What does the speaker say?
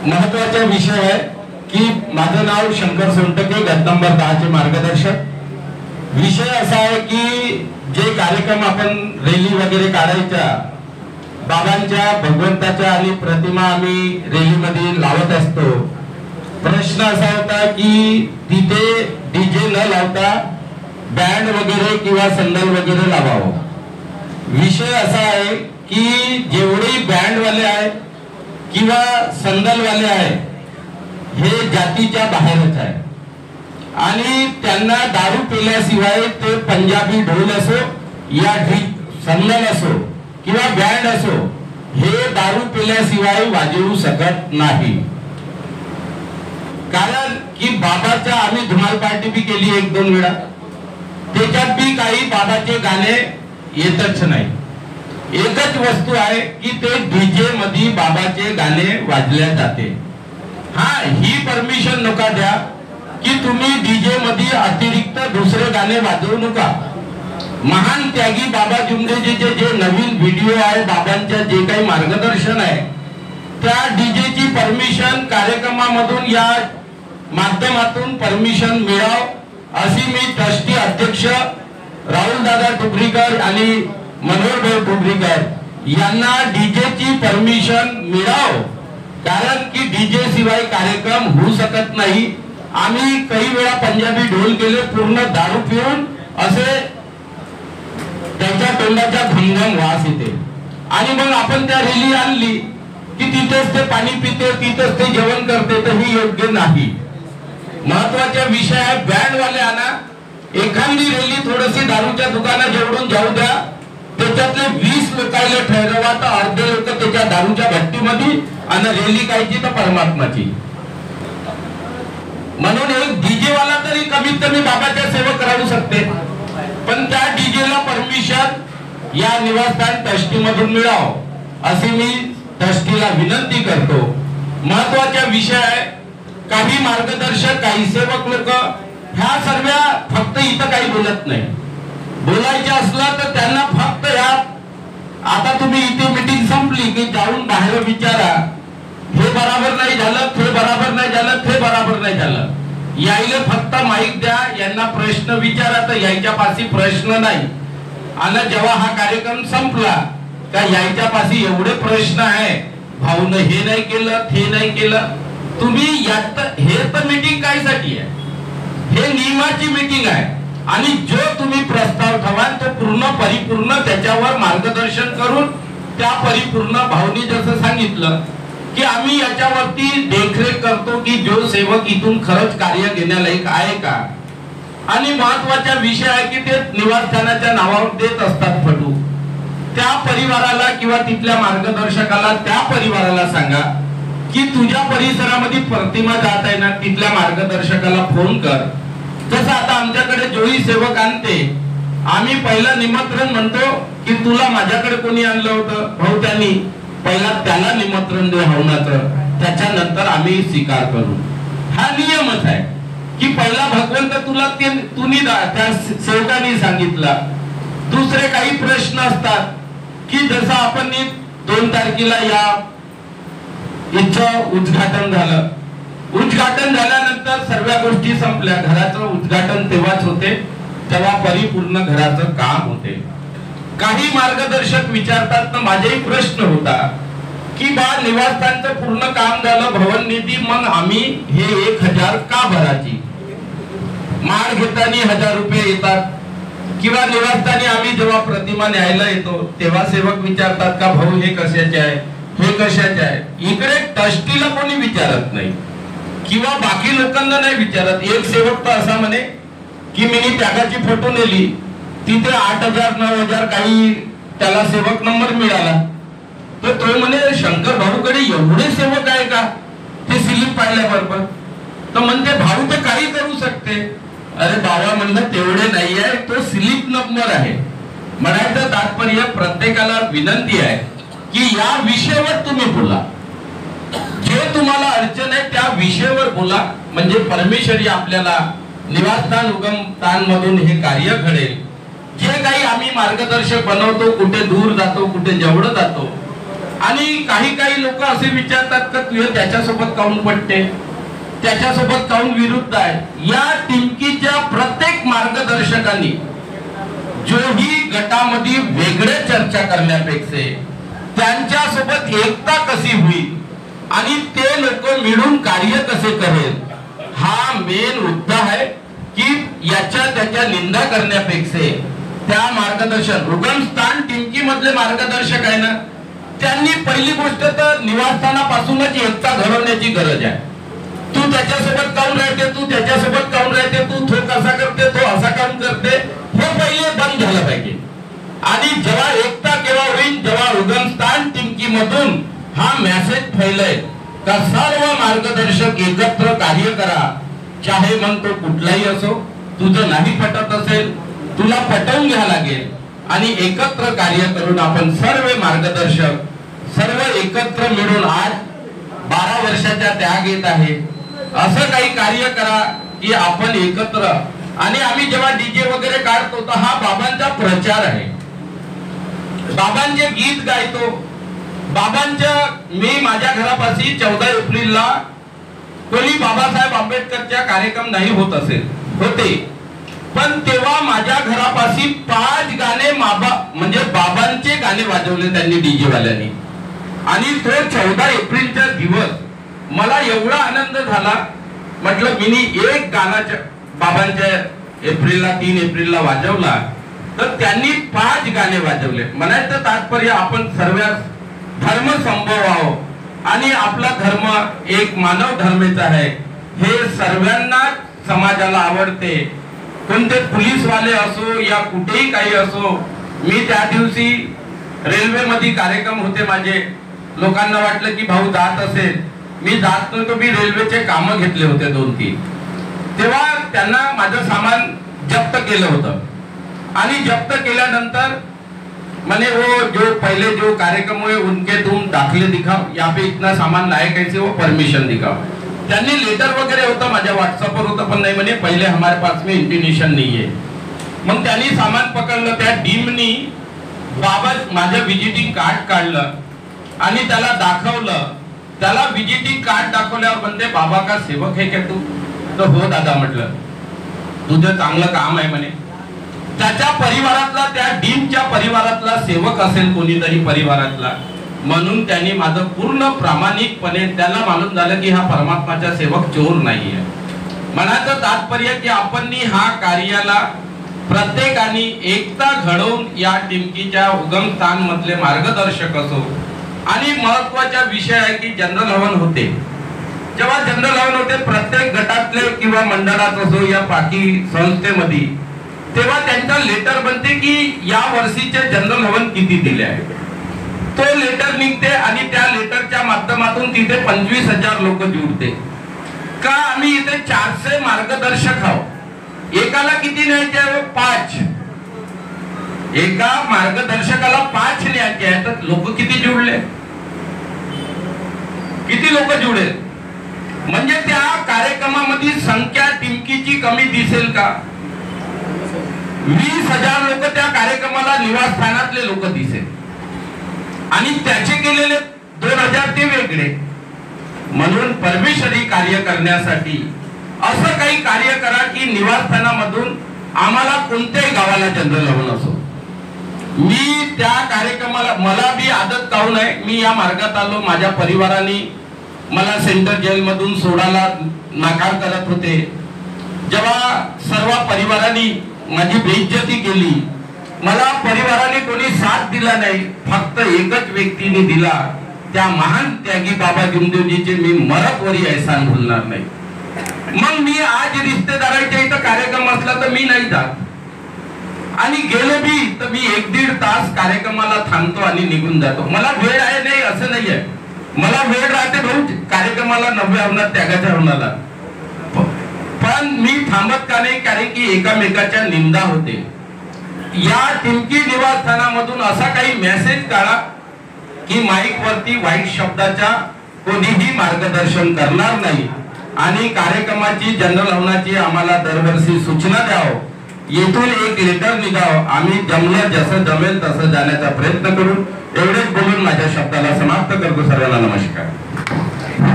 महत्वाचा विषय आहे की माझं नाव शंकर सोनटके, गट नंबर 10 चे मार्गदर्शक। विषय असा आहे की जे कार्यक्रम आपण रॅली वगैरे काढायच्या, बाबांच्या भगवंताच्या आणि प्रतिमा आम्ही रॅलीमध्ये लावत असतो। प्रश्न असा होता की तिथे डीजे न लावता बँड वगैरे किंवा संदल वगैरे लावावं। विषय असा आहे की जेवढे बँड वाले आहे किंवा संदल वाले आहे हे जातीच्या बाहेरच आहे आणि त्यांना दारू पिल्याशिवाय ते पंजाबी ढोल असो या संदल असो किंवा बँड असो हे दारू पिल्याशिवाय वाजवू शकत नाही। कारण की बाबाच्या आम्ही धुमाल पार्टी भी केली 1-2 वेळा, त्याच्यात भी काही बाबाचे गाणे येतच नाही। एकच वस्तू आहे की ते डीजे मध्ये बाबाचे गाणे वाजले जाते। हा, ही परमिशन नका द्या की तुम्ही डीजे मध्ये अतिरिक्त दुसरे गाणे वाजवू नका। महान त्यागी बाबा जुमडेजीचे जे नवीन व्हिडिओ आहे, बाबांच्या जे काही मार्गदर्शन आहे, त्या डीजे ची परमिशन कार्यक्रमामधून या माध्यमातून परमिशन मिळाव अशी मी ट्रस्टी अध्यक्ष राहुल दादा टुकरीकर आणि मनोहर भाई टुकरीकर यांना डीजे ची परमिशन मिळाव। कारण की डीजे शिवाय कार्यक्रम होऊ शकत नाही। आम्ही काही वेळा पंजाबी ढोल केले, पूर्ण दारू पिऊन असे त्यांच्या तोंडाचा घमघम वास येते आणि मग आपण त्या रॅली आणली की तिथेच ते पाणी पिते, तिथेच ते जेवण करते, तर ही योग्य नाही। महत्वाचा विषय आहे बँड वाले आणा, एखादी रॅली थोडीशी दारूच्या दुकानात जेवढून जाऊ द्या, त्याच्यातले 20 लोकांना ठरवा तर अर्धे लोक त्याच्या दारूच्या भट्टीमध्ये आणि रॅली कायची तर परमात्माची। म्हणून एक डीजे वाला तरी कमीत कमी बाबाच्या सेवा करू शकते, पण त्या डीजेला परमिशन या निवासस्थान ट्रस्टी मधून मिळाव अशी मी ट्रस्टीला विनंती करतो। महत्वाचा विषय आहे, काही मार्गदर्शक, काही सेवक लोक ह्या सर्व फक्त इथं काही बोलत नाही। बोलायचे असलं तर त्यांना फक्त या आता तुम्ही इथे मीटिंग संपली की जाऊन बाहेर विचारा, हे बराबर नाही झालं, ते बराबर नाही झालं, ते बराबर नाही झालं। यायला फक्त माईक द्या, यांना प्रश्न विचारा, तर यायच्या पाशी प्रश्न नाही। आणि जेव्हा हा कार्यक्रम संपला का यायच्या पाशी एवढे प्रश्न आहे, भाऊनं हे नाही केलं, ते नाही केलं। तुम्ही यात हे तर मीटिंग कायसाठी आहे? हे नियमाची मीटिंग आहे आणि जो तुम्ही प्रस्ताव ठेवाल तो पूर्ण परिपूर्ण त्याच्यावर मार्गदर्शन करून त्या परिपूर्ण भावनी जसं सांगितलं की आम्ही याच्यावरती देखरेख करतो की जो सेवक इथून खरंच कार्य घेण्यालायक आहे का। आणि महत्वाचा विषय आहे की ते निवासस्थानाच्या नावावर देत असतात फटू, त्या परिवाराला किंवा तिथल्या मार्गदर्शकाला त्या परिवाराला सांगा की तुझ्या परिसरामध्ये प्रतिमा जात आहे ना, तिथल्या मार्गदर्शकाला फोन कर। जसं आता आमच्याकडे जोडी सेवक आणते, आम्ही पहिलं निमंत्रण म्हणतो की तुला माझ्याकडे कोणी आणलं होतं भाऊ, त्यांनी पहिला त्याला निमंत्रण देऊ हवनाचं, त्याच्यानंतर आम्ही स्वीकार करू। हा नियमच आहे की पहिला भगवंत तुला तुम्ही त्या सेवकाने सांगितला। दुसरे काही प्रश्न असतात की जसं आपण 2 तारखेला या इथं उद्घाटन झालं, उद्घाटन झाल्यानंतर सर्व गोष्टी संपल्या, घराचं उद्घाटन तेव्हाच होते तेव्हा परिपूर्ण घराचं काम होते। काही मार्गदर्शक विचारतात ना, माझाही प्रश्न होता की बा निवासस्थानचं पूर्ण काम झालं, भवन निधी, मग आम्ही हे 1000 का भरायची? माळ घेताना 1000 रुपये येतात किंवा निवासस्थानी आम्ही जेव्हा प्रतिमा न्यायला येतो तेव्हा सेवक विचारतात का भाऊ हे कशाचे आहे, हे कशाचे आहे? इकडे ट्रस्टीला कोणी विचारत नाही किंवा बाकी लोकांना नाही विचारत। एक सेवक तर असा म्हणे की मी त्यागाची फोटो नेली, तिथे 8000 9000 काही त्याला सेवक नंबर मिळाला, तर तो म्हणे शंकर भाऊकडे एवढे सेवक आहे का? ते स्लिप पाहिल्याबरोबर तर म्हणते भाऊ तर काही करू शकते। अरे बाबा म्हणलं तेवढे नाही आहे, तो स्लिप नंबर आहे। म्हणायचं तात्पर्य प्रत्येकाला विनंती आहे की या विषयावर तुम्ही बोला, जे तुम्हाला अडचण आहे त्या विषयावर बोला, म्हणजे परमेश्वरी आपल्याला निवासस्थान उगमस्थान मधून हे कार्य घडेल। जे काही आम्ही मार्गदर्शक बनवतो, कुठे दूर जातो, कुठे जवळ जातो, आणि काही लोक असे विचारतात का तू त्याच्यासोबत काऊन पटते, त्याच्यासोबत काऊन विरुद्ध आहे. या टिमकीच्या प्रत्येक मार्गदर्शकांनी जोही गटामध्ये वेगळे चर्चा करण्यापेक्षा त्यांच्यासोबत एकता कशी होईल आणि ते लोक मिळून कार्य कसे करेल हा मेन मुद्दा आहे. की याच्या त्याच्या निंदा करण्यापेक्षा त्या मार्गदर्शन उगमस्थान टिमकी मधले मार्गदर्शक आहे ना, त्यांनी पहिली गोष्ट तर निवासस्थानापासूनच एकता घडवण्याची गरज आहे. तू त्याच्यासोबत काऊन राहते, तू त्याच्यासोबत काऊन राहते, तो कसा करते, तो असा काम करते, हे पहिले बंद झालं पाहिजे. आणि जेव्हा एकता केव्हा होईल, जेव्हा उगमस्थान टिमकी मधून हा मेसेज फैलेल का सर्व मार्गदर्शक एकत्र कार्य करा, चाहे मग तो कुठलाही असो. तुझं नाही पटत असेल, तुला पटवून घ्यावं लागेल आणि एकत्र कार्य करून आपण सर्व मार्गदर्शक सर्व एकत्र मिळून आज 12 वर्षाचा त्याग येत आहे. असं काही कार्य करा की आपण एकत्र. आणि आम्ही जेव्हा डीजे वगैरे काढतो तर हा बाबांचा प्रचार आहे. बाबांचे गीत गायतो. बाबांच्या मी माझ्या घरापाशी 14 एप्रिलला कोणी बाबासाहेब आंबेडकरचा कार्यक्रम नाही होत असेल होते, पण तेव्हा माझ्या घरापाशी 5 गाणे म्हणजे बाबांचे गाणे वाजवले त्यांनी डीजे वाल्यांनी. आणि तो 14 एप्रिलचा दिवस मला एवढा आनंद झाला. म्हटलं मी एक गाणं बाबांच्या एप्रिलला 3 एप्रिलला वाजवला तर त्यांनी 5 गाणे वाजवले. म्हणायचं तात्पर्य आपण सर्व धर्म संभवावं आणि आपला धर्म एक मानव धर्मेचा आहे हे सर्वांना समाजाला आवडते. कोणते पोलीसवाले असो या कुठेही काही असो. मी त्या दिवशी रेल्वेमध्ये कार्यक्रम होते माझे. लोकांना वाटलं की भाऊ जात असेल, मी जात नव्हतो. मी रेल्वेचे काम घेतले होते 2-3. तेव्हा त्यांना माझं सामान जप्त केलं होतं आणि जप्त केल्यानंतर मैंने वो जो पहले जो कार्यक्रम हुए उनके तुम दाखले दिखाओ, यहाँ पे इतना सामान लाए कैसे, वो परमिशन दिखाओ. त्यांनी लेटर वगैरे होतं माझ्या व्हॉट्सअपवर होतं, पण नाही म्हणे पहिले हमारे पास में इंटिमेशन नहीं है. मग त्यांनी सामान पकडलं. त्या टीमनी बाबा माझं विजिटिंग कार्ड काढलं आणि त्याला दाखवलं. त्याला विजिटिंग कार्ड दाखवल्यावर म्हणते बाबा का सेवक है क्या तू. तर हो दादा म्हटलं, तुझं चांगलं काम आहे म्हणे. त्याच्या परिवारातला त्या डीमच्या परिवारातला सेवक असेल कोणीतरी परिवारातला, म्हणून त्यांनी माझं पूर्ण प्रामाणिकपणे त्याला मालूम झालं की हा परमात्माचा सेवक चोर नाहीये. म्हणायचं तात्पर्य की आपण हा कार्याला प्रत्येकाने एकता घडवून या टिमकीच्या उगमस्थान मधले मार्गदर्शक असो. आणि महत्वाचा विषय आहे की जनरल हवन होते. जेव्हा जनरल हवन होते प्रत्येक गटातले किंवा मंडळात असो या बाकी संस्थेमध्ये, तेव्हा त्यांचा लेटर बनते की या वर्षीचे जनरल हवन किती दिले आहे. तो लेटर निघते आणि त्या लेटरच्या माध्यमातून तिथे 25,000 लोक जुळते. का आम्ही इथे 400 मार्गदर्शक आहोत. एकाला किती न्यायचे आहे, 5. एका मार्गदर्शकाला 5 न्यायचे आहे. तर लोक किती जुळले, किती लोक जुळले. म्हणजे त्या कार्यक्रमामध्ये संख्या टिमकीची कमी दिसेल का. 20,000 लोक त्या कार्यक्रमाला निवासस्थानातले लोक दिसेल आणि त्याचे केलेले 2,000 ते वेगळे. म्हणून परमेश्वरी कार्य करण्यासाठी असं काही कार्य करा की निवासस्थानामधून आम्हाला कोणत्याही गावाला जनरल हवन असो. मी त्या कार्यक्रमाला मला बी आदत काऊन आहे. मी या मार्गात आलो. माझ्या परिवाराने मला सेंट्रल जेल मधून सोडायला नकार करत होते. जेव्हा सर्व परिवाराने माझी बेइज्जती केली, मला परिवाराने कोणी साथ दिला नाही. फक्त एकच व्यक्तीने दिला, त्या महान त्यागी बाबा भीमदेवजीचे मी मरतवरी एहसान भुलणार नाही. मग मी आज रिश्तेदाराच्या इथं कार्यक्रम असला तर मी नाही जात आणि गेलो बी तर मी 1-1.5 तास कार्यक्रमाला थांबतो आणि निघून जातो. मला वेळ आहे नाही असं नाही आहे. मला वेळ राहते भाऊ कार्यक्रमाला 90 हवनात त्यागाच्या हवनाला, पण मी थांबत का नाही कारण की एकामेकाच्या निंदा होते. या टिमकी निवासस्थानामधून असा काही मेसेज काढा की माईक वरती वाईट शब्दाचा कोणीही मार्गदर्शन करणार नाही आणि कार्यक्रमाची जनरल हवनाची आम्हाला दरवर्षी सूचना द्यावं. येथून एक लेटर निघावं. आम्ही जमलं जसं जमेल तसं जाण्याचा प्रयत्न करू. एवढेच बोलून माझ्या शब्दाला समाप्त करतो. सर्वांना नमस्कार.